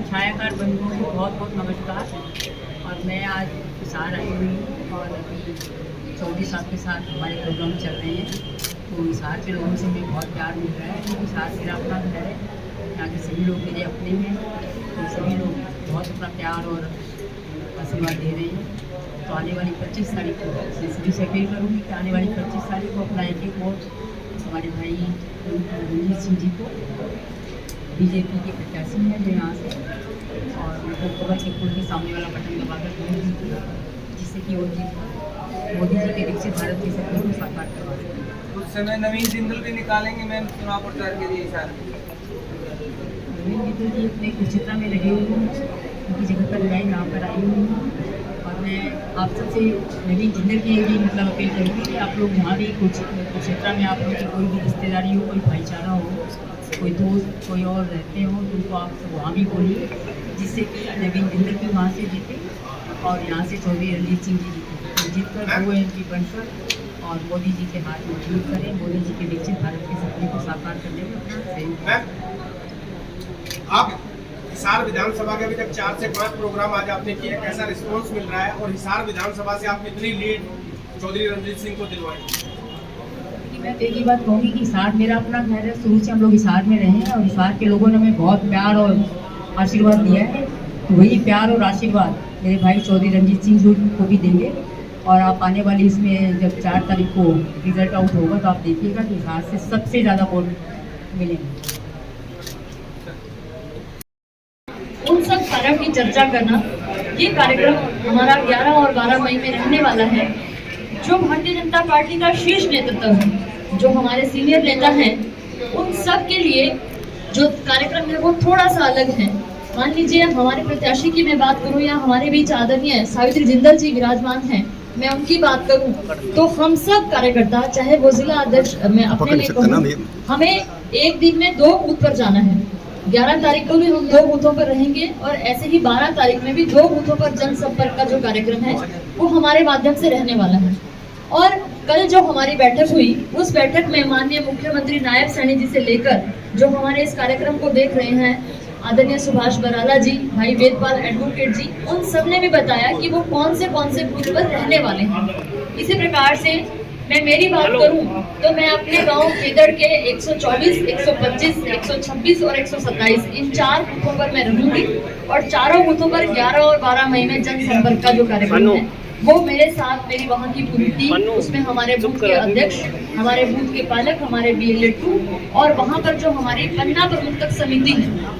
छायाकार बंधुओं को बहुत बहुत नमस्कार। और मैं आज हिसार आई हुई हूँ और अभी चौधरी साहब के साथ हमारे प्रोग्राम चल रहे हैं। तो हिसार के लोगों से हमें बहुत प्यार मिल रहा है क्योंकि हिसार मेरा अपना घर है, यहाँ के सभी लोग मेरे अपने हैं। तो सभी लोग बहुत अपना प्यार और आशीर्वाद दे रहे हैं। तो आने वाली 25 तारीख को मैं सभी से अपील करूँगी कि आने वाली 25 तारीख को अपना एक वोट हमारे भाई रणजीत सिंह जी को, बीजेपी के प्रत्याशी हैं जो यहाँ से, और उनको खबर के पुल के सामने वाला बटन दबाकर वोट दीजिए, जिससे कि वो जीत मोदी जी के विकसित भारत के सपने को साकार करवा सकें। कुछ समय नवीन जिंदल भी निकालेंगे मैम चुनाव प्रचार के लिए सर। नवीन जिंदल जी अपने कुरुक्षेत्र में लगे हुए हैं, उनकी जगह पर मैं यहाँ पर आई हुई हूँ। और मैं आप सबसे नवीन जिंदल के भी मतलब अपील करूँगी कि आप लोग वहाँ भी कुरुक्षेत्र में आप लोग की कोई भी रिश्तेदारी हो, कोई भाईचारा हो, कोई दोस्त कोई और रहते हो तो उनको आप सब वहाँ भी बोलिए, जिससे कि नवीन जिंदल भी वहाँ से जीते और यहाँ से चौधरी रणजीत सिंह जी जीते। तो जीत कर 2 MP बनकर और मोदी जी के हाथ मजबूत करें, मोदी जी के विकसित भारत के सपने को साकार करने में अपना सहयोग। आप हिसार विधानसभा के अभी तक 4 से 5 प्रोग्राम आज आपने किए, कैसा रिस्पांस मिल रहा है और हिसार विधानसभा से आप कितनी लीड चौधरी रणजीत सिंह को दिलवाएंगे? मैं तो एक ही बात कहूँगी कि हिसार मेरा अपना घर है, शुरू से हम लोग हिसार में रहे हैं और हिसार के लोगों ने हमें बहुत प्यार और आशीर्वाद दिया है। तो वही प्यार और आशीर्वाद मेरे भाई चौधरी रणजीत सिंह जी को भी देंगे। और आप आने वाली इसमें जब 4 तारीख को रिजल्ट आउट होगा तो आप देखिएगा कि हिसार से सबसे ज़्यादा वोट मिलेंगे। उन सब कार्यों की चर्चा करना, ये कार्यक्रम हमारा 11 और 12 मई में रहने वाला है। जो भारतीय जनता पार्टी का शीर्ष नेतृत्व है, जो हमारे सीनियर नेता हैं, उन सब के लिए जो कार्यक्रम है वो थोड़ा सा अलग है। मान लीजिए हमारे प्रत्याशी की मैं बात करूं या हमारे बीच आदरणीय सावित्री जिंदल जी विराजमान हैं, मैं उनकी बात करूं तो हम सब कार्यकर्ता, चाहे वो जिला अध्यक्ष, मैं अपने लिए कहूं, हमें एक दिन में 2 बूथ पर जाना है। 11 तारीख को भी हम 2 बूथों पर रहेंगे और ऐसे ही 12 तारीख में भी 2 बूथों पर जनसंपर्क का जो कार्यक्रम है वो हमारे माध्यम से रहने वाला है। और कल जो हमारी बैठक हुई, उस बैठक में माननीय मुख्यमंत्री नायब सैनी जी से लेकर जो हमारे इस कार्यक्रम को देख रहे हैं आदरणीय सुभाष बराला जी, भाई वेदपाल एडवोकेट जी, उन सब ने भी बताया कि वो कौन से बूथ पर रहने वाले हैं। इसी प्रकार से मैं मेरी बात करूं तो मैं अपने गांव केदड़ के 124, 125, 126 और 127 इन 4 बूथों पर मैं रहूंगी और चारों बूथों पर 11 और 12 मई में जनसंपर्क का जो कार्यक्रम है वो मेरे साथ, मेरी वहाँ की पूरी टीम, उसमें हमारे बूथ के अध्यक्ष, हमारे बूथ के पालक, हमारे BLA2 और वहाँ पर जो हमारी पन्ना प्रबंधक समिति है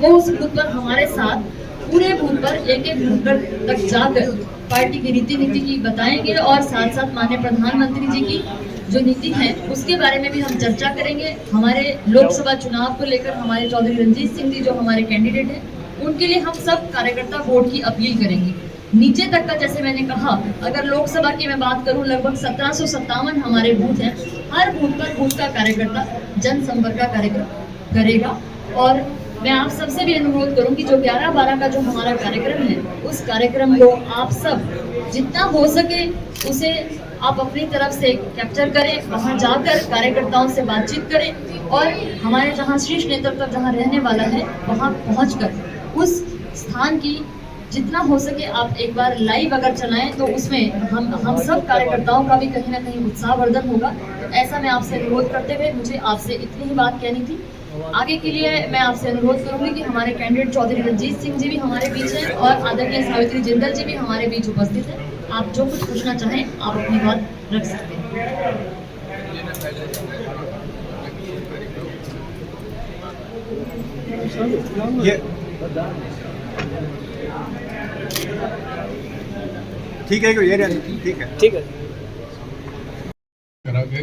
वो उस बूथ पर हमारे साथ पूरे बूथ पर एक बूथ पर तक जाकर पार्टी की नीति की बताएंगे और साथ साथ माननीय प्रधानमंत्री जी की जो नीति है उसके बारे में भी हम चर्चा करेंगे। हमारे लोकसभा चुनाव को लेकर हमारे चौधरी रणजीत सिंह जी जो हमारे कैंडिडेट हैं, उनके लिए हम सब कार्यकर्ता वोट की अपील करेंगे। नीचे तक का, जैसे मैंने कहा, अगर लोकसभा की मैं बात करूं लगभग 1757 हमारे बूथ हैं। हर बूथ पर बूथ का कार्यकर्ता जनसंपर्क का कार्यक्रम करेगा। और मैं आप सबसे भी अनुरोध करूंगी जो 11-12 का जो हमारा कार्यक्रम है उस कार्यक्रम को आप सब जितना हो सके उसे आप अपनी तरफ से कैप्चर करें, वहां जाकर कार्यकर्ताओं से बातचीत करें और हमारे जहां शीर्ष नेतृत्व जहां रहने वाला है वहां पहुंचकर उस स्थान की जितना हो सके आप एक बार लाइव अगर चलाएं तो उसमें हम सब कार्यकर्ताओं का भी कहीं ना कहीं उत्साहवर्धन होगा। तो ऐसा मैं आपसे अनुरोध करते हुए मुझे आपसे इतनी ही बात कहनी थी। आगे के लिए मैं आपसे अनुरोध करूंगी कि हमारे कैंडिडेट चौधरी रणजीत सिंह जी भी हमारे बीच हैं और आदरणीय सावित्री जिंदल जी भी हमारे बीच उपस्थित हैं। आप जो कुछ पूछना चाहें आप अपनी बात रख सकते हैं। ठीक है, ठीक है।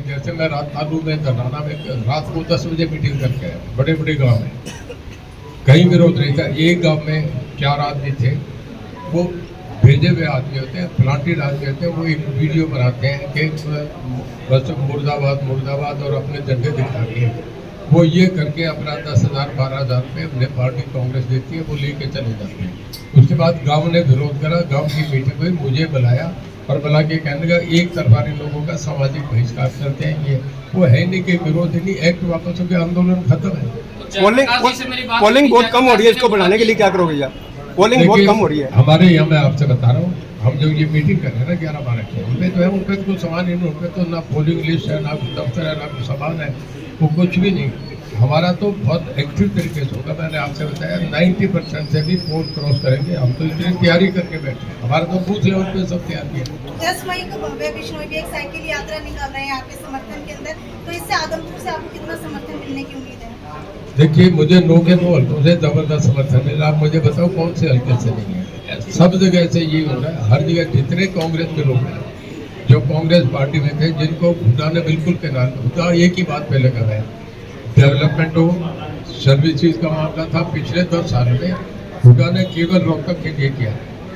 जैसे मैं रात तालू में धनाना में रात को 10 बजे मीटिंग करके आया, बड़े बड़े गांव में कहीं विरोध नहीं था। एक गांव में 4 आदमी थे, वो भेजे हुए आदमी होते हैं, प्लांटेड आदमी होते हैं, वो एक वीडियो बनाते हैं कि बस मुर्दाबाद और अपने झंडे दिखा के वो ये करके अपना 10,000 12,000 रुपये उन्हें पार्टी कांग्रेस देती है, वो लेके चले जाते हैं। उसके बाद गांव ने विरोध करा, गांव की मीटिंग हुई, मुझे बुलाया और भला के कहने का एक तरफा लोगों का सामाजिक बहिष्कार करते हैं, ये वो है नहीं कि विरोध नहीं, एक्ट वापस हो गया, आंदोलन खत्म है। पोलिंग बहुत कम हो रही है, इसको बढ़ाने के लिए क्या करोगे आप? पोलिंग बहुत कम हो रही है हमारे यहाँ, मैं आपसे बता रहा हूँ, हम जो ये मीटिंग कर रहे हैं ना 11-12 की, उनपे जो है उनपे तो कुछ सामान नहीं, उनपे तो ना पोलिंग लिस्ट है, ना दफ्तर है, ना कुछ सामान है, वो कुछ भी नहीं। हमारा तो बहुत एक्टिव तरीके से होगा। मैंने आपसे बताया 90% से भी पोल क्रॉस करेंगे। हम तो इतनी तैयारी करके बैठे हैं, हमारा तो बूथ लेवल पे सब तैयारी है। 10 मई को भव्य बिश्नोई भी एक साइकिल यात्रा निकाल रहे हैं आपके समर्थन के अंदर, तो इससे आदमपुर से आपको कितना समर्थन मिलने की उम्मीद है? देखिए, मुझे 9 के 9 हल्कों से जबरदस्त समर्थन मिला। आप मुझे बताओ कौन से हल्के से नहीं है? सब जगह से ये हो रहा है, हर जगह जितने कांग्रेस के लोग हैं जो कांग्रेस पार्टी में थे, जिनको भूटा ने बिल्कुल किनारे, भूटा एक ही बात पे लगा है, डेवलपमेंट हो, सर्विसेज का मामला था। पिछले 10 साल में भूटा ने केवल रोहतक के लिए किया,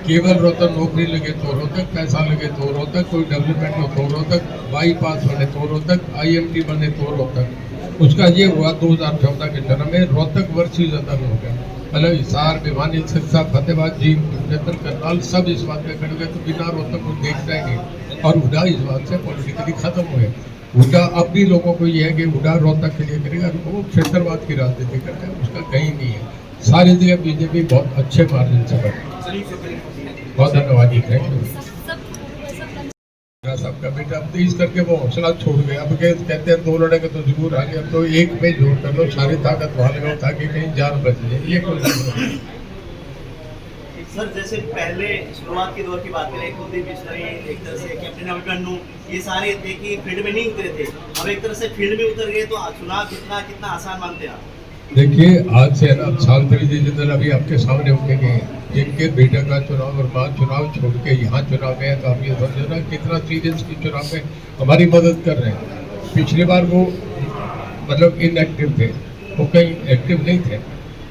केवल रोहतक नौकरी लगे तो रोहतक, पैसा लगे तो रोहतक, कोई डेवलपमेंट हो तो रोहतक, बाईपास बने तो रोहतक, IMT बने तो रोहतक। उसका ये हुआ 2014 के चुनाव में रोहतक वर्ष ही ज़्यादा हो गया। मतलब हिसार, भिवानी, सिरसा, फतेहाबाद, जींद, कुरुक्षेत्र, करनाल सब इस बात पे खड़े हुए, तो बिना रोहतक को देखता ही नहीं। और हुडा इस बात से पॉलिटिकली खत्म हुए। हुडा अब भी लोगों को ये है कि हुडा रोहतक के लिए करेगा, वो क्षेत्रवाद की राजनीति करता है, उसका कहीं नहीं है। सारी जगह बीजेपी बहुत अच्छे मार्जिन से बढ़ी। बहुत धन्यवाद जी, थैंक यू। सबका बेटा अब तो इस करके वो हौसला छोड़ गया। अब कहते हैं 2 लड़ेंगे तो जरूर आगे, अब तो एक पे जोर कर लो, सारी ताकत वहाँ लगाओ ताकि कहीं जान बच जाए। ये कोई सर, जैसे पहले शुरुआत के दौर की बात करें, कुलदीप बिश्नोई, एक तरह से कैप्टन अभिमन्यु, ये सारे थे कि फील्ड में नहीं उतरे थे, अब एक तरह से फील्ड में उतर गए, तो चुनाव कितना आसान मानते हैं आप? देखिए, आज से ना साल जिधर अभी आपके सामने होके गए, जिनके बेटे का चुनाव और बाद चुनाव छोड़ के यहाँ चुनाव में है, तो आप ये समझो ना कितना सीरियस की चुनाव में हमारी मदद कर रहे हैं। पिछली बार वो मतलब इनएक्टिव थे, वो कहीं एक्टिव नहीं थे,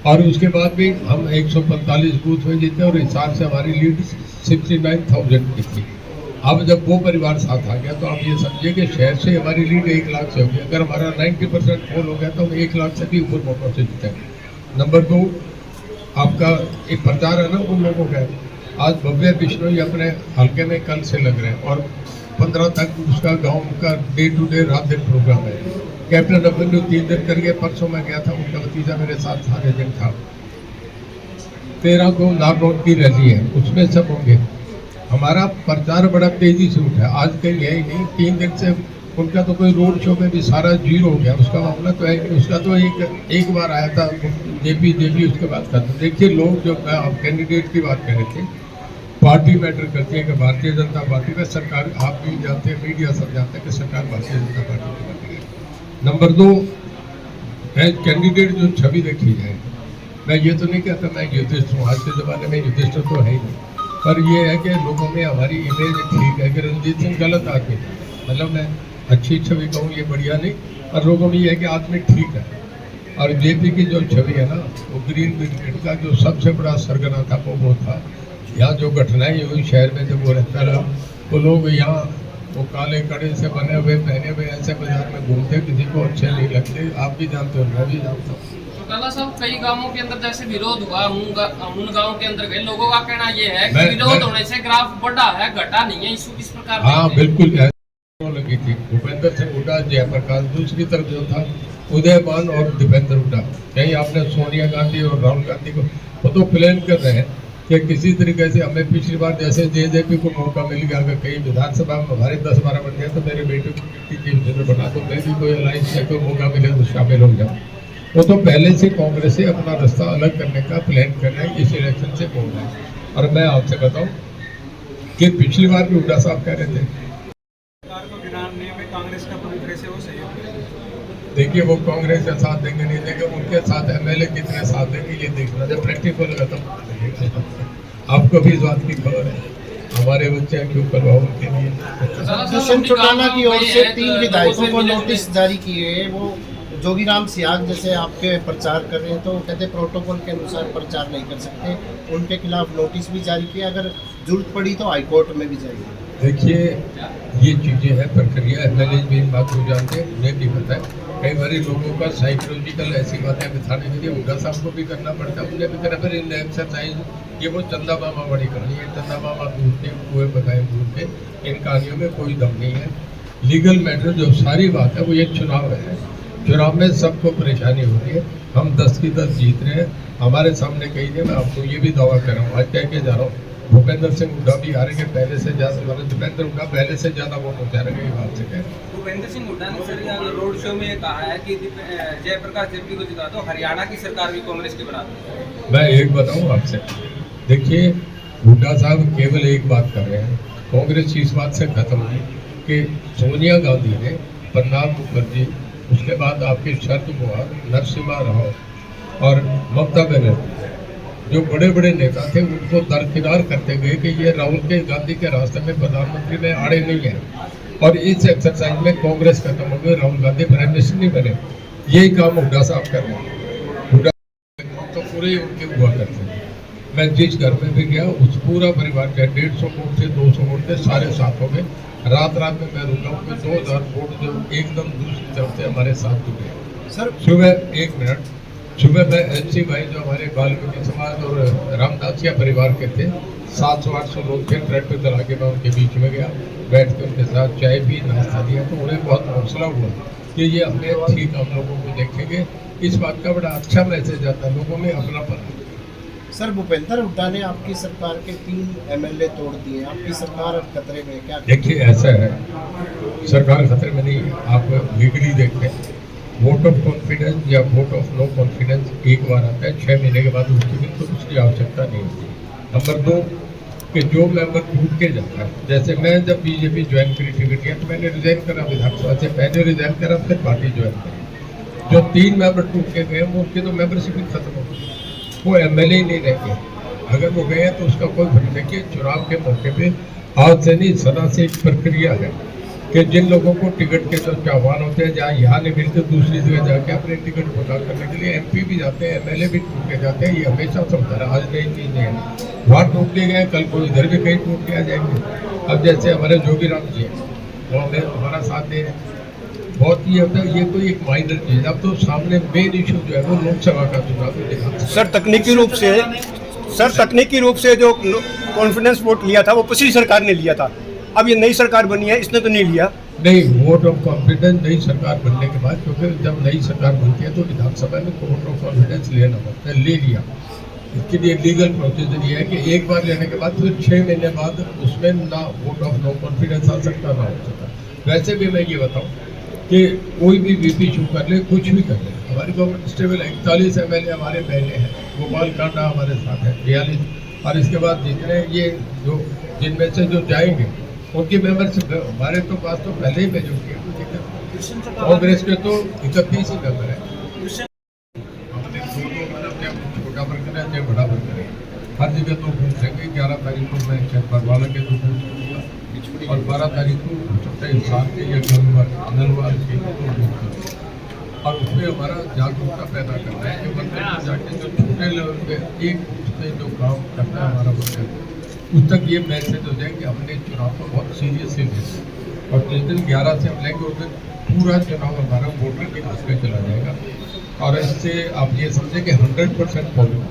और उसके बाद भी हम 145 बूथ में जीते और हिसाब से हमारी लीड 69,000 की थी। अब जब वो परिवार साथ आ गया तो आप ये समझिए कि शहर से हमारी लीड 1 लाख से होगी। अगर हमारा 90% पोल हो गया तो हम 1 लाख से भी ऊपर वोटों से जीतेंगे। नंबर 2, आपका एक प्रचार है ना उन लोगों का, आज भव्य बिश्नोई अपने हल्के में कल से लग रहे हैं और 15 तक उसका गांव का डे टू डे रात दिन प्रोग्राम है। कैप्टन अभिमन्यु 3 दिन करके, परसों में गया था, उनका भतीजा मेरे साथ सारे दिन था। 13 को नारनौल की रैली है, उसमें सब होंगे। हमारा प्रचार बड़ा तेजी से उठा, आज कहीं है ही नहीं। 3 दिन से उनका तो कोई रोड शो में भी सारा जीरो हो गया, उसका मामला तो है। उसका तो एक बार आया था जेपी, उसके बाद था। तो देखिए, लोग जो आप कैंडिडेट की बात कर रहे थे, पार्टी मैटर करती है कि भारतीय जनता पार्टी में सरकार, आप भी जानते हैं, मीडिया सब जानते हैं कि सरकार भारतीय जनता पार्टी की पार्टी है। नंबर 2, कैंडिडेट जो छवि देखी जाए, मैं ये तो नहीं कहता मैं युधिष्ठ हूँ, आज के ज़माने में युधिष्ठ तो है ही नहीं, पर ये है कि लोगों में हमारी इमेज ठीक है कि रणजीत सिंह गलत आदमी, मतलब मैं अच्छी छवि कहूँ ये बढ़िया नहीं, और लोगों में ये है कि आदमी ठीक है। और जेपी की जो छवि है ना, वो ग्रीन ब्रिगेड का जो सबसे बड़ा सरगना था वो था। यहाँ जो घटनाएं हुई शहर में, जब वो रहता रहा, वो लोग यहाँ वो काले कड़े से बने हुए पहने हुए ऐसे बाजार में घूमते, किसी को अच्छे नहीं लगते। आप भी जानते हो, मैं भी जानता हूँ। काला साहब, कई गांवों के अंदर जैसे विरोध हुआ, उन गांवों के अंदर गए, लोगों का कहना ये है कि विरोध होने से ग्राफ बढ़ा है, घटा नहीं है। इशू किस प्रकार? हाँ बिल्कुल लगी थी। भूपेंद्र सिंह हुड्डा, जयप्रकाश, दूसरी तरफ जो था उदयमान और दीपेंद्र हुड्डा। कहीं आपने सोनिया गांधी और राहुल गांधी को वो तो प्लान कर रहे हैं कि किसी तरीके से हमें पिछली बार जैसे जेजेपी को मौका मिल गया, अगर कहीं विधानसभा में हमारे 10-12 बन गया तो मेरे बेटे की चीफ बना दो, मैं भी कोई अलायंस में कोई मौका मिले तो शामिल हो जाऊँ। वो तो पहले से कांग्रेस से अपना रास्ता अलग करने का प्लान कर रहे हैं, इस इलेक्शन से बोल रहे हैं। और मैं आपसे बताऊं कि पिछली बार भी हुड्डा साहब कह रहे थे कांग्रेस का पूरी तरह से वो सहयोग है। देखिए, वो कांग्रेस का साथ देंगे नहीं देंगे, उनके साथ MLA कितने साथ देंगे ये देखना, जब प्रैक्टिकल होगा तब आपको भी इस बात की खबर है। हमारे बच्चे क्यों करवाओ उनके लिए। दुष्यंत चौटाला की ओर से 3 विधायकों को नोटिस जारी किए हैं। वो जोगीराम सियाग जैसे आपके प्रचार कर रहे हैं, तो कहते प्रोटोकॉल के अनुसार प्रचार नहीं कर सकते, उनके खिलाफ नोटिस भी जारी किया, अगर जरूरत पड़ी तो हाईकोर्ट में भी जाएगी। देखिए, ये चीज़ें हैं, प्रक्रिया MLA भी इन बात को जानते हैं, उन्हें भी पता है। कई बार लोगों का साइकोलॉजिकल ऐसी बातें बिठाने के लिए हुड्डा साहब को भी करना पड़ता है, उन्हें भी करा। फिर इन एक्सरसाइज ये वो चंदा मामा बड़ी कहानी है, चंदा मामा दूर के कुएं बगाए दूर के, इन कहानियों में कोई दम नहीं है। लीगल मैटर जो सारी बात है वो ये चुनाव है, चुनाव में सबको परेशानी होती है। हम 10 की 10 जीत रहे हैं, हमारे सामने कही है। मैं आपको ये भी दावा कर रहा हूँ, आज कह के जा रहा हूँ, भूपेंद्र सिंह हुड्डा भी हारेंगे पहले से ज़्यादा, दीपेंद्र हुड्डा पहले से ज़्यादा वोट उतारेंगे, ये बात से कह रहे हैं। भूपेंद्र सिंह हुड्डा ने सर यहाँ रोड शो में कहा है कि जयप्रकाश जब्बी को जिता दो, हरियाणा की सरकार भी कांग्रेस के बराबर। मैं एक बताऊँ आपसे, देखिए हुड्डा साहब केवल एक बात कर रहे हैं, कांग्रेस इस बात से खत्म हुई कि सोनिया गांधी ने, प्रणब मुखर्जी, उसके बाद आपके शरद पवार, नरसिम्हा राव और ममता बनर्जी, जो बड़े बड़े नेता थे, उनको दरकिनार करते गए कि ये राहुल के गांधी के रास्ते में प्रधानमंत्री में आड़े नहीं है। और इस एक्सरसाइज में कांग्रेस खत्म हो गई, राहुल गांधी प्राइम मिनिस्टर नहीं बने। यही काम हुड्डा साहब कर रहे हैं। हुड्डा तो पूरे उनके हुआ करते हैं। मैं जिस घर में भी गया, उस पूरा परिवार के 150 वोट थे, 200 वोट थे, सारे साथ हो गए। रात में मैं रुका हूँ कि 2000 वोट जो एकदम दूसरी तरफ से हमारे साथ जुड़े। सर सुबह 1 मिनट, सुबह मैं एलसी भाई जो हमारे वाल्मीकि समाज और रामदासिया परिवार के थे, 700-800 लोग थे, ट्रैक्टर चला के मैं उनके बीच में गया, बैठ के उनके साथ चाय पी, नाश्ता दिया, तो उन्हें बहुत हौसला हुआ कि ये अपने ठीक हम लोगों को देखेंगे। इस बात का बड़ा अच्छा मैसेज आता है, लोगों में अपनापन। सर भूपेंद्र हुड्डा ने आपकी सरकार के 3 MLA तोड़ दिए, आपकी सरकार अब खतरे में, क्या? देखिए ऐसा है, सरकार खतरे में नहीं है। आप लीगली देखते हैं, वोट ऑफ कॉन्फिडेंस या वोट ऑफ नो कॉन्फिडेंस एक बार आता है, 6 महीने के बाद उसकी भी तो उसकी आवश्यकता नहीं होती। नंबर 2 कि जो मेंबर टूट के जाता है, जैसे मैं जब बीजेपी ज्वाइन करी टिकट किया तो मैंने रिजाइन करा, विधानसभा से पहले रिजाइन करा, फिर पार्टी ज्वाइन करी। जो 3 मेंबर टूट के गए वो उनकी तो मेंबरशिप ही खत्म हो गई, वो MLA ही नहीं रह गए। अगर वो गए तो उसका कोई फर्क नहीं। देखिए चुनाव के मौके पे आज से नहीं, सदा से एक प्रक्रिया है कि जिन लोगों को टिकट के जो चाहवान होते हैं, जहाँ यहाँ नहीं मिलते दूसरी जगह जाके अपने टिकट पता करने के लिए MP भी जाते हैं, MLA भी टूट के जाते हैं। ये हमेशा चलता रहा, आज नई चीज़ नहीं है। वहाँ टूट के गए, कल को इधर भी कहीं टूट के आ जाएंगे। अब जैसे हमारे जोगीराम जी हैं, वो हमें हमारा साथ दे रहे हैं, बहुत ये होता है, ये कोई एक माइनर चीज। अब तो सामने मेन इशू जो है वो लोकसभा का चुनाव दिखा। सर तकनीकी रूप से जो कॉन्फिडेंस वोट लिया था वो पिछली सरकार ने लिया था, अब ये नई सरकार बनी है, इसने तो नहीं लिया। नहीं, वोट ऑफ कॉन्फिडेंस नई सरकार बनने के बाद, क्योंकि जब नई सरकार बनती है तो विधानसभा में वोट ऑफ कॉन्फिडेंस लेना पड़ता है, ले लिया। इसके लिए लीगल प्रोसीजर ये है कि एक बार लेने के बाद फिर 6 महीने बाद उसमें ना वोट ऑफ नो कॉन्फिडेंस आ सकता ना हो सकता। वैसे भी मैं ये बताऊँ कि कोई भी VP शू कर ले, कुछ भी कर ले, हमारी गवर्नमेंट स्टेबल है। 41 MLA हमारे पहले हैं, गोपाल कांडा हमारे साथ है 42, और इसके बाद जितने ये जो जिनमें से जो जाएंगे उनकी मेंबरशिप हमारे तो पास तो पहले ही भेजो किया। कांग्रेस के तो 31 ही मेंबर है। हमने मतलब छोटा वर्कर है चाहे बड़ा वर्कर है, हर जगह 2 बूथ रहेंगे। 11 तारीख को मैं चाहे बरवाला के 2 बूथ करूँगा और 12 तारीख को इंसान के या नलवाल के 2 बूथ करूँगा। और उसमें हमारा जागरूकता पैदा करना है कि वर्कर जाके जो छोटे लेवल पे एक से जो काम करता है हमारा वर्कर, उस तक ये मैसेज हो जाए कि हमने चुनाव को बहुत सीरियसली लिया। और जिस दिन 11 से हम लेंगे उस दिन पूरा चुनाव हमारा वोटर के हाथ में चला जाएगा। और इससे आप ये समझें कि 100% पोलिंग